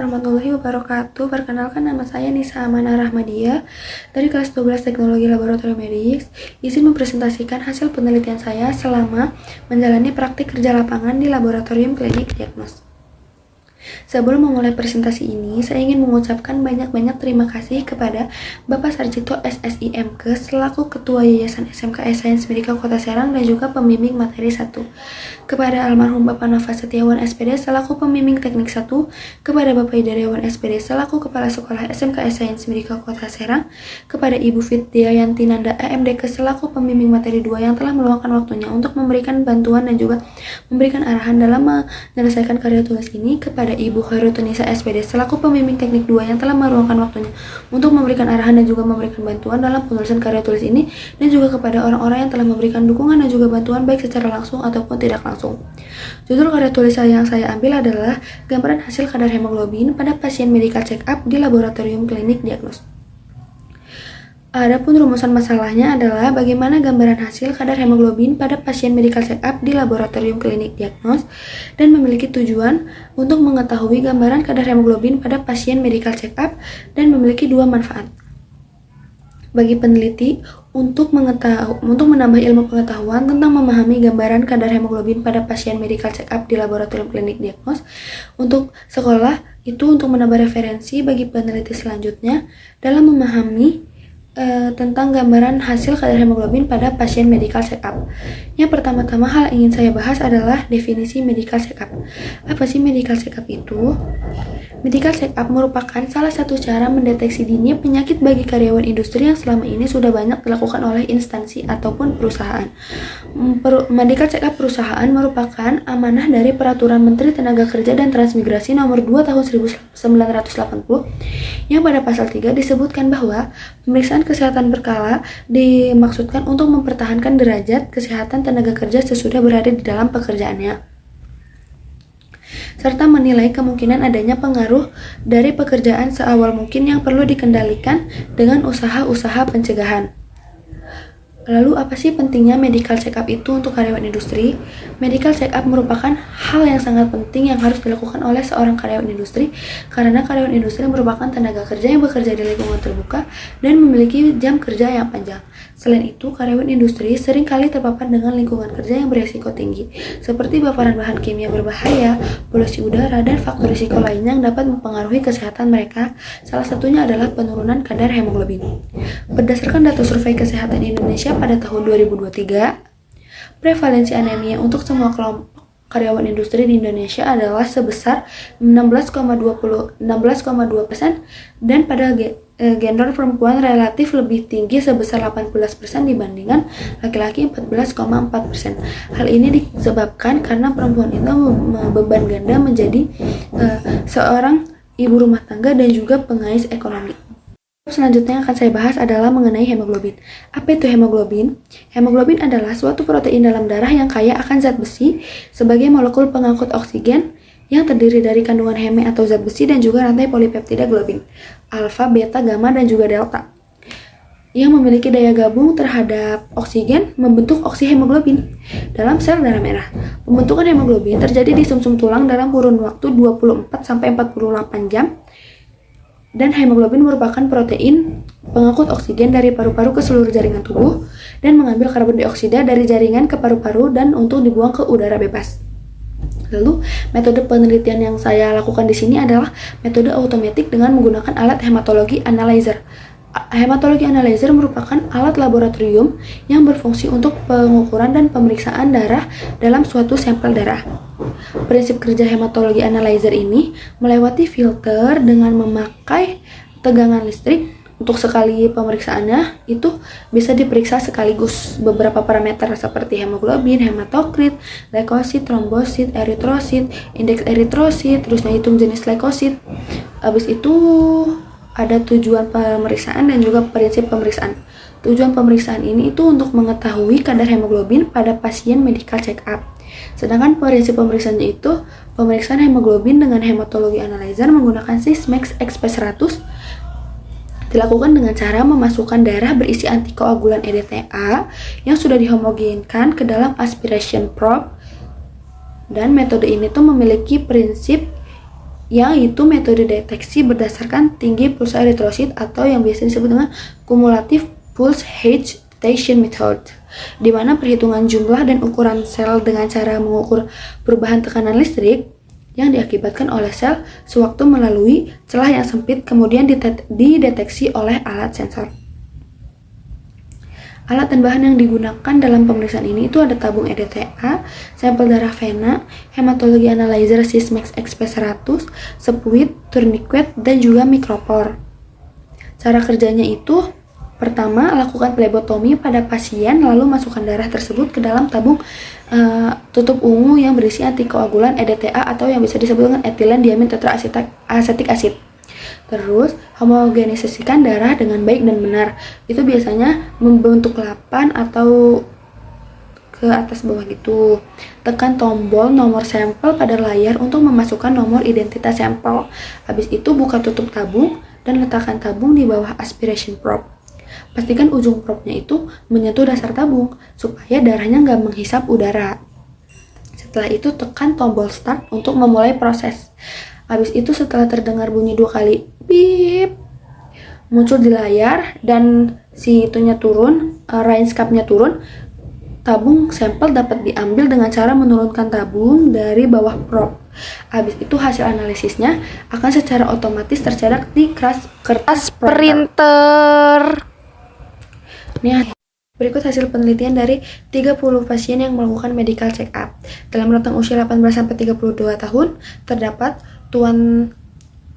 warahmatullahi wabarakatuh. Perkenalkan, nama saya Nisa Amanah Rahmadia dari kelas 12 Teknologi Laboratorium Medis. Izin mempresentasikan hasil penelitian saya selama menjalani praktik kerja lapangan di Laboratorium Klinik Diagnos. Sebelum memulai presentasi ini, saya ingin mengucapkan banyak-banyak terima kasih kepada Bapak Sarjito SSIMK selaku Ketua Yayasan SMKS Sains Medika Kota Serang dan juga pembimbing materi 1. Kepada almarhum Bapak Nova Setiawan SPD selaku pembimbing teknik 1, kepada Bapak Hidariawan SPD selaku Kepala Sekolah SMKS Sains Medika Kota Serang, kepada Ibu Fitdiayanti Nanda AMDK selaku pembimbing materi 2 yang telah meluangkan waktunya untuk memberikan bantuan dan juga memberikan arahan dalam menyelesaikan karya tulis ini, kepada Ibu Khairutunisa SPD selaku pembimbing teknik 2 yang telah meluangkan waktunya untuk memberikan arahan dan juga memberikan bantuan dalam penulisan karya tulis ini, dan juga kepada orang-orang yang telah memberikan dukungan dan juga bantuan baik secara langsung ataupun tidak langsung. Judul karya tulis yang saya ambil adalah gambaran hasil kadar hemoglobin pada pasien medical check up di Laboratorium Klinik Diagnos. Adapun rumusan masalahnya adalah bagaimana gambaran hasil kadar hemoglobin pada pasien medical check up di Laboratorium Klinik Diagnos, dan memiliki tujuan untuk mengetahui gambaran kadar hemoglobin pada pasien medical check up dan memiliki dua manfaat. Bagi peneliti untuk menambah ilmu pengetahuan tentang memahami gambaran kadar hemoglobin pada pasien medical check up di Laboratorium Klinik Diagnos. Untuk sekolah itu untuk menambah referensi bagi peneliti selanjutnya dalam memahami tentang gambaran hasil kadar hemoglobin pada pasien medical check up. Yang pertama-tama hal ingin saya bahas adalah definisi medical check up. Apa sih medical check up itu? Medical check up merupakan salah satu cara mendeteksi dini penyakit bagi karyawan industri yang selama ini sudah banyak dilakukan oleh instansi ataupun perusahaan. Medical check up perusahaan merupakan amanah dari Peraturan Menteri Tenaga Kerja dan Transmigrasi Nomor 2 Tahun 1980 yang pada pasal 3 disebutkan bahwa pemeriksaan kesehatan berkala dimaksudkan untuk mempertahankan derajat kesehatan tenaga kerja sesudah berada di dalam pekerjaannya, serta menilai kemungkinan adanya pengaruh dari pekerjaan seawal mungkin yang perlu dikendalikan dengan usaha-usaha pencegahan. Lalu apa sih pentingnya medical check up itu untuk karyawan industri? Medical check up merupakan hal yang sangat penting yang harus dilakukan oleh seorang karyawan industri, karena karyawan industri merupakan tenaga kerja yang bekerja di lingkungan terbuka dan memiliki jam kerja yang panjang. Selain itu, karyawan industri seringkali terpapar dengan lingkungan kerja yang beresiko tinggi, seperti paparan bahan kimia berbahaya, polusi udara, dan faktor risiko lainnya yang dapat mempengaruhi kesehatan mereka. Salah satunya adalah penurunan kadar hemoglobin. Berdasarkan data survei kesehatan Indonesia pada tahun 2023, prevalensi anemia untuk semua kelompok karyawan industri di Indonesia adalah sebesar 16,2% dan pada gender perempuan relatif lebih tinggi sebesar 18% dibandingkan laki-laki 14,4%. Hal ini disebabkan karena perempuan itu beban ganda menjadi seorang ibu rumah tangga dan juga pengais ekonomi. Selanjutnya yang akan saya bahas adalah mengenai hemoglobin. Apa itu hemoglobin? Hemoglobin adalah suatu protein dalam darah yang kaya akan zat besi sebagai molekul pengangkut oksigen yang terdiri dari kandungan heme atau zat besi dan juga rantai polipeptida globin, alfa, beta, gamma, dan juga delta, yang memiliki daya gabung terhadap oksigen membentuk oksihemoglobin dalam sel darah merah. Pembentukan hemoglobin terjadi di sumsum tulang dalam kurun waktu 24-48 jam. Dan hemoglobin merupakan protein pengangkut oksigen dari paru-paru ke seluruh jaringan tubuh dan mengambil karbon dioksida dari jaringan ke paru-paru dan untuk dibuang ke udara bebas. Lalu, metode penelitian yang saya lakukan di sini adalah metode automatik dengan menggunakan alat hematologi analyzer. Hematologi analyzer merupakan alat laboratorium yang berfungsi untuk pengukuran dan pemeriksaan darah dalam suatu sampel darah. Prinsip kerja hematologi analyzer ini melewati filter dengan memakai tegangan listrik. Untuk sekali pemeriksaannya itu bisa diperiksa sekaligus beberapa parameter seperti hemoglobin, hematokrit, leukosit, trombosit, eritrosit, indeks eritrosit, terus hitung jenis leukosit. Habis itu ada tujuan pemeriksaan dan juga prinsip pemeriksaan. Tujuan pemeriksaan ini itu untuk mengetahui kadar hemoglobin pada pasien medical check up. Sedangkan prinsip pemeriksaannya itu pemeriksaan hemoglobin dengan hematologi analyzer menggunakan Sysmex XP100 dilakukan dengan cara memasukkan darah berisi antikoagulan EDTA yang sudah dihomogenkan ke dalam aspiration probe, dan metode ini tuh memiliki prinsip yaitu metode deteksi berdasarkan tinggi pulsa eritrosit atau yang biasa disebut dengan cumulative pulse H detection method, di mana perhitungan jumlah dan ukuran sel dengan cara mengukur perubahan tekanan listrik yang diakibatkan oleh sel sewaktu melalui celah yang sempit kemudian dideteksi oleh alat sensor. Alat dan bahan yang digunakan dalam pemeriksaan ini itu ada tabung EDTA, sampel darah vena, hematologi analyzer Sysmex XP100, sepuit, tourniquet, dan juga mikropor. Cara kerjanya itu, pertama, lakukan plebotomi pada pasien, lalu masukkan darah tersebut ke dalam tabung tutup ungu yang berisi antikoagulan EDTA atau yang bisa disebut dengan etilen diamin tetraasetik asid. Terus, homogenisasikan darah dengan baik dan benar. Itu biasanya membentuk lapan atau ke atas bawah gitu. Tekan tombol nomor sampel pada layar untuk memasukkan nomor identitas sampel. Habis itu buka tutup tabung dan letakkan tabung di bawah aspiration probe. Pastikan ujung probe-nya itu menyentuh dasar tabung supaya darahnya nggak menghisap udara. Setelah itu tekan tombol start untuk memulai proses. Habis itu setelah terdengar bunyi 2 kali beep muncul di layar dan si itunya turun, range cap-nya turun, tabung sampel dapat diambil dengan cara menurunkan tabung dari bawah probe. Habis itu hasil analisisnya akan secara otomatis tercetak di kertas printer. Nih, berikut hasil penelitian dari 30 pasien yang melakukan medical check up. Dalam rentang usia 18-32 tahun, terdapat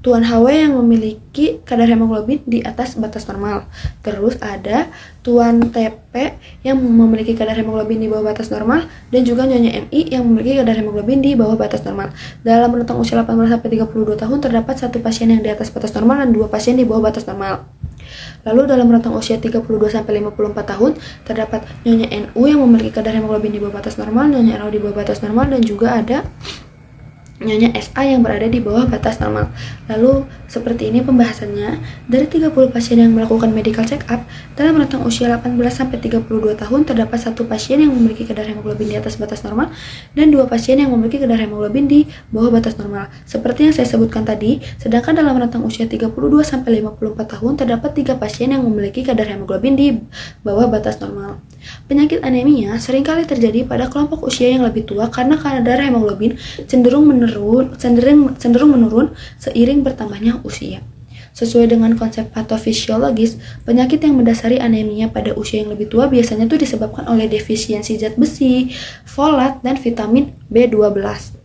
Tuan HW yang memiliki kadar hemoglobin di atas batas normal. Terus ada Tuan TP yang memiliki kadar hemoglobin di bawah batas normal dan juga Nyonya MI yang memiliki kadar hemoglobin di bawah batas normal. Dalam rentang usia 18-32 tahun terdapat 1 pasien yang di atas batas normal dan 2 pasien di bawah batas normal. Lalu dalam rentang usia 32-54 tahun terdapat Nyonya NU yang memiliki kadar hemoglobin di bawah batas normal, Nyonya RO di bawah batas normal, dan juga ada Nyonya SA yang berada di bawah batas normal. Lalu seperti ini pembahasannya. Dari 30 pasien yang melakukan medical check up dalam rentang usia 18-32 tahun terdapat 1 pasien yang memiliki kadar hemoglobin di atas batas normal dan 2 pasien yang memiliki kadar hemoglobin di bawah batas normal. Seperti yang saya sebutkan tadi, sedangkan dalam rentang usia 32-54 tahun terdapat 3 pasien yang memiliki kadar hemoglobin di bawah batas normal. Penyakit anemia seringkali terjadi pada kelompok usia yang lebih tua karena kadar hemoglobin cenderung menurun seiring bertambahnya usia. Sesuai dengan konsep patofisiologis, penyakit yang mendasari anemia pada usia yang lebih tua biasanya itu disebabkan oleh defisiensi zat besi, folat, dan vitamin B12.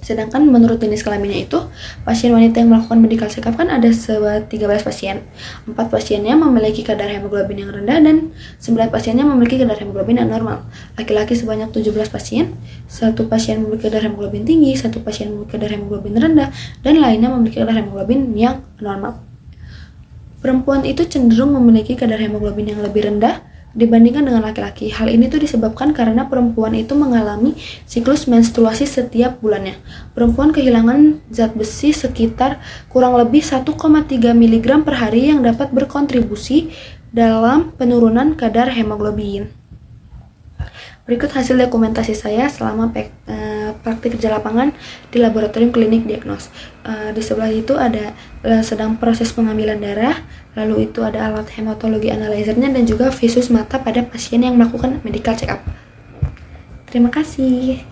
Sedangkan menurut jenis kelaminnya itu, pasien wanita yang melakukan medical check up kan ada 13 pasien. 4 pasiennya memiliki kadar hemoglobin yang rendah dan 9 pasiennya memiliki kadar hemoglobin yang normal. Laki-laki sebanyak 17 pasien, 1 pasien memiliki kadar hemoglobin tinggi, 1 pasien memiliki kadar hemoglobin rendah, dan lainnya memiliki kadar hemoglobin yang normal. Perempuan itu cenderung memiliki kadar hemoglobin yang lebih rendah dibandingkan dengan laki-laki. Hal ini tuh disebabkan karena perempuan itu mengalami siklus menstruasi setiap bulannya. Perempuan kehilangan zat besi sekitar kurang lebih 1,3 mg per hari yang dapat berkontribusi dalam penurunan kadar hemoglobin. Berikut hasil dokumentasi saya selama praktik kerja lapangan di laboratorium klinik diagnos. Di sebelah itu ada sedang proses pengambilan darah, lalu itu ada alat hematologi analyzernya dan juga visus mata pada pasien yang melakukan medical check up. Terima kasih.